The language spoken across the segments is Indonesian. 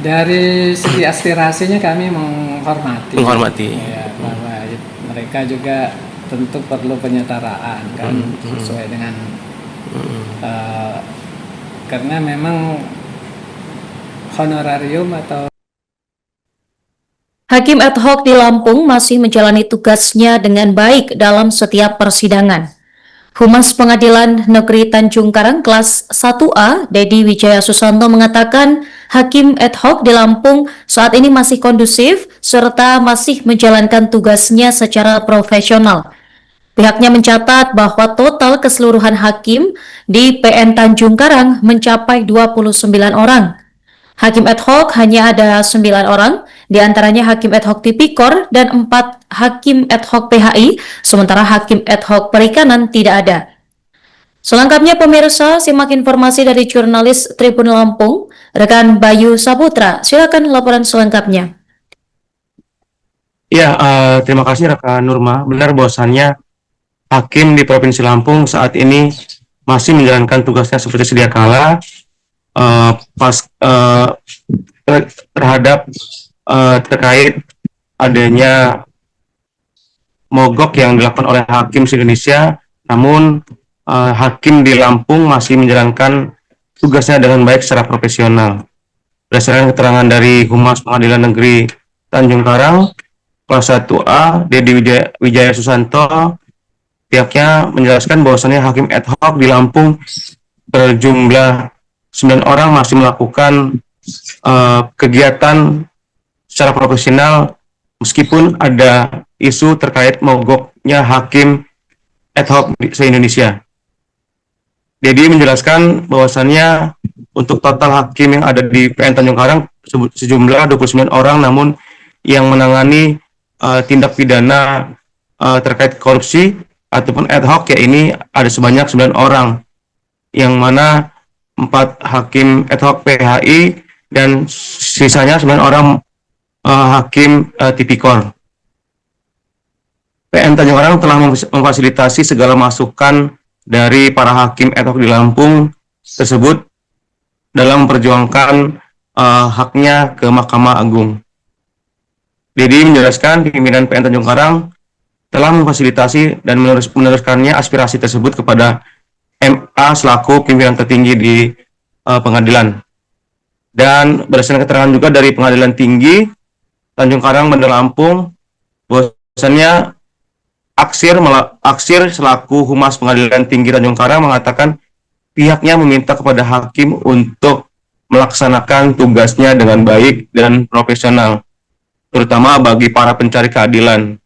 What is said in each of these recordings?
Dari segi aspirasinya kami menghormati. Menghormati. Ya, bahwa mereka juga tentu perlu penyetaraan kan, sesuai dengan karena memang honorarium atau Hakim ad hoc di Lampung masih menjalani tugasnya dengan baik dalam setiap persidangan. Humas Pengadilan Negeri Tanjung Karang kelas 1A, Dedi Wijaya Susanto mengatakan hakim ad hoc di Lampung saat ini masih kondusif serta masih menjalankan tugasnya secara profesional. Pihaknya mencatat bahwa total keseluruhan hakim di PN Tanjung Karang mencapai 29 orang. Hakim ad hoc hanya ada 9 orang, di antaranya hakim ad hoc Tipikor dan 4 hakim ad hoc PHI, sementara hakim ad hoc Perikanan tidak ada. Selengkapnya pemirsa, simak informasi dari jurnalis Tribun Lampung, rekan Bayu Saputra. Silakan laporan selengkapnya. Ya, terima kasih rekan Nurma. Benar bahwasannya hakim di Provinsi Lampung saat ini masih menjalankan tugasnya seperti sedia kala. Terhadap terkait adanya mogok yang dilakukan oleh hakim se-Indonesia, namun hakim di Lampung masih menjalankan tugasnya dengan baik secara profesional. Berdasarkan keterangan dari Humas Pengadilan Negeri Tanjung Karang, kelas 1A, Dedi Wijaya Susanto, pihaknya menjelaskan bahwasannya hakim ad hoc di Lampung berjumlah 9 orang masih melakukan kegiatan secara profesional meskipun ada isu terkait mogoknya hakim ad hoc se-Indonesia. Dedi menjelaskan bahwasannya untuk total hakim yang ada di PN Tanjung Karang sejumlah 29 orang, namun yang menangani tindak pidana terkait korupsi ataupun ad hoc ya ini ada sebanyak 9 orang, yang mana 4 hakim ad hoc PHI dan sisanya 9 orang hakim Tipikor. PN Tanjung Karang telah memfasilitasi segala masukan dari para hakim ad hoc di Lampung tersebut dalam memperjuangkan haknya ke Mahkamah Agung. Dedi menjelaskan pimpinan PN Tanjung Karang telah memfasilitasi dan meneruskannya aspirasi tersebut kepada MA selaku pimpinan tertinggi di pengadilan. Dan berdasarkan keterangan juga dari Pengadilan Tinggi Tanjung Karang Bandar Lampung, bahwasannya Aksir selaku Humas Pengadilan Tinggi Tanjung Karang mengatakan pihaknya meminta kepada hakim untuk melaksanakan tugasnya dengan baik dan profesional, terutama bagi para pencari keadilan.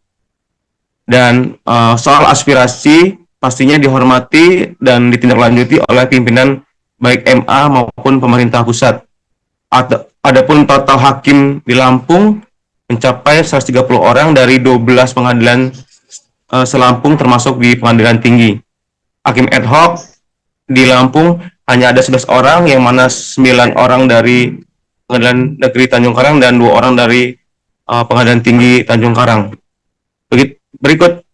Dan soal aspirasi pastinya dihormati dan ditindaklanjuti oleh pimpinan baik MA maupun pemerintah pusat. Adapun total hakim di Lampung mencapai 130 orang dari 12 pengadilan selampung termasuk di Pengadilan Tinggi. Hakim ad hoc di Lampung hanya ada 11 orang, yang mana 9 orang dari Pengadilan Negeri Tanjung Karang dan 2 orang dari Pengadilan Tinggi Tanjung Karang. Berikut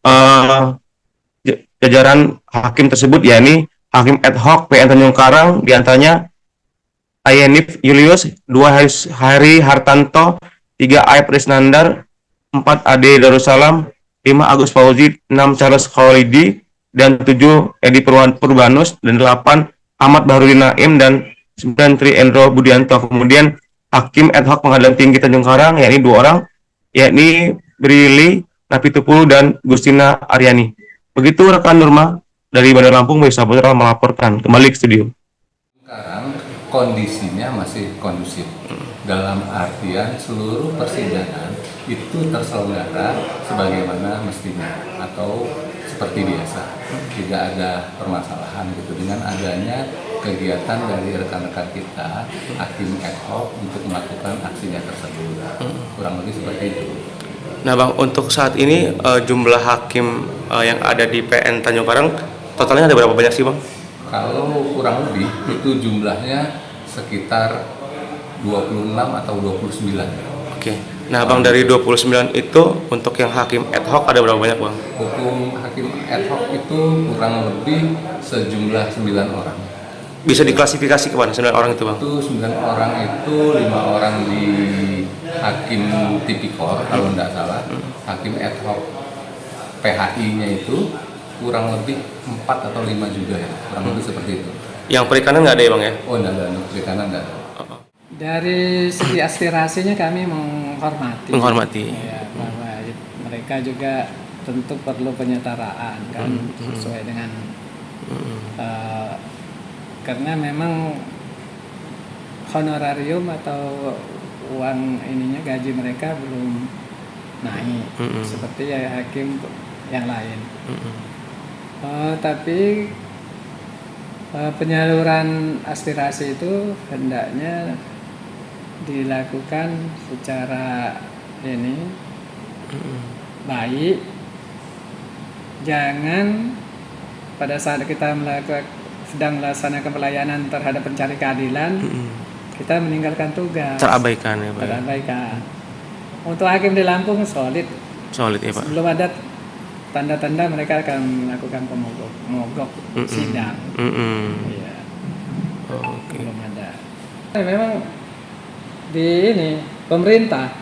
jajaran hakim tersebut, yakni hakim ad hoc PN Tanjung Karang diantaranya Ayenif Julius, 2 Hari Hartanto, 3 Aib Risnandar, 4 Ade Darussalam, 5 Agus Fauzi, 6 Charles Khalidi, dan 7 Edi Purbanus, dan 8 Ahmad Bahrudin Naim, dan 9 Tri Endro Budianto. Kemudian hakim ad hoc Pengadilan Tinggi Tanjung Karang, yakni 2 orang, yakni Brili Napitupulu dan Gustina Aryani. Begitu rekan Nurma dari Bandar Lampung, Bayu Saputra melaporkan. Kembali ke studio. Sekarang kondisinya masih kondusif, dalam artian seluruh persidangan itu terselenggara sebagaimana mestinya atau seperti biasa, tidak ada permasalahan gitu dengan adanya kegiatan dari rekan-rekan kita hakim ad hoc untuk melakukan aksinya tersebut, kurang lebih seperti itu. Nah Bang, untuk saat ini jumlah hakim yang ada di PN Tanjung Karang totalnya ada berapa banyak sih Bang? Kalau kurang lebih itu jumlahnya sekitar 26 atau 29. Oke. Nah Bang, dari 29 itu untuk yang hakim ad hoc ada berapa banyak Bang? Hukum hakim ad hoc itu kurang lebih sejumlah 9 orang. Bisa diklasifikasi kemana 9 orang itu, Bang? Itu 9 orang itu 5 orang di hakim tipikor kalau tidak salah, hakim ad hoc PHI-nya itu kurang lebih 4 atau 5 juga ya, kurang lebih seperti itu. Yang perikanan nggak ada ya, Bang ya? Oh, tidak ada, untuk perikanan tidak ada. Dari segi aspirasinya kami menghormati. Ya, bahwa mereka juga tentu perlu penyetaraan kan, sesuai dengan karena memang honorarium atau uang ininya, gaji mereka belum naik seperti ya hakim yang lain. Tapi penyaluran aspirasi itu hendaknya dilakukan secara baik. Jangan pada saat kita sedang melaksanakan pelayanan terhadap pencari keadilan, kita meninggalkan tugas. Terabaikan ya, Pak. Terabaikan. Untuk hakim di Lampung solid Ya, Pak. belum ada tanda-tanda mereka akan melakukan mogok sidang. Iya. Oke. Belum ada. Memang di pemerintah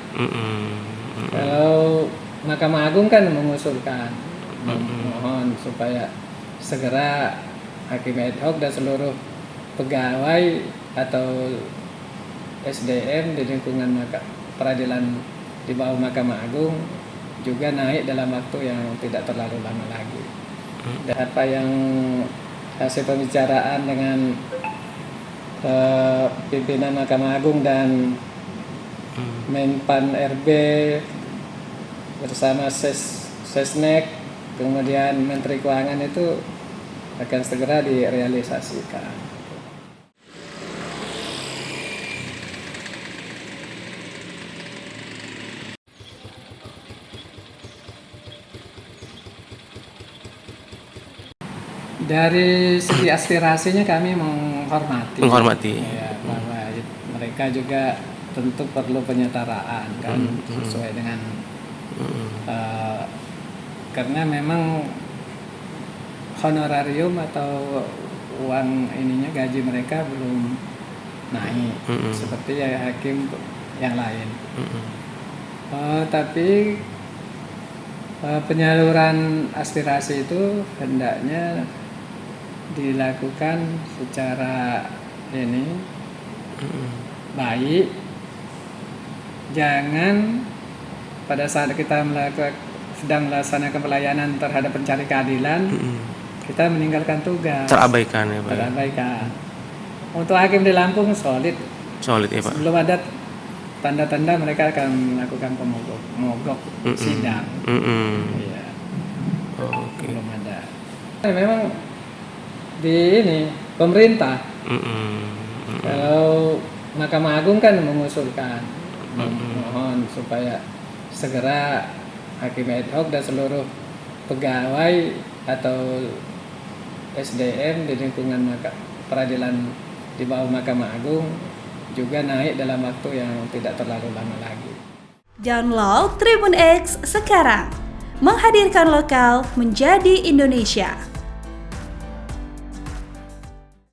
kalau Mahkamah Agung kan mengusulkan mohon supaya segera hakim ad hoc dan seluruh pegawai atau SDM di lingkungan peradilan di bawah Mahkamah Agung juga naik dalam waktu yang tidak terlalu lama lagi. Dan apa yang hasil pembicaraan dengan pimpinan Mahkamah Agung dan Menpan RB bersama Sesnek, kemudian Menteri Keuangan itu akan segera direalisasikan. Dari segi aspirasinya kami menghormati. Ya, bahwa mereka juga tentu perlu penyetaraan kan, sesuai dengan karena memang honorarium atau uang ininya, gaji mereka belum naik seperti ya hakim yang lain. Tapi penyaluran aspirasi itu hendaknya dilakukan secara baik. Jangan pada saat kita sedang melaksanakan pelayanan terhadap pencari keadilan, kita meninggalkan tugas. Terabaikan ya, Pak. Terabaikan. Untuk hakim di Lampung solid ya, Pak. belum ada tanda-tanda mereka akan melakukan mogok sidang. Iya. Oke. Belum ada. Memang di pemerintah kalau Mahkamah Agung kan mengusulkan mohon supaya segera hakim ad hoc dan seluruh pegawai atau SDM di lingkungan peradilan di bawah Mahkamah Agung juga naik dalam waktu yang tidak terlalu lama lagi. Download Tribun X sekarang, menghadirkan lokal menjadi Indonesia.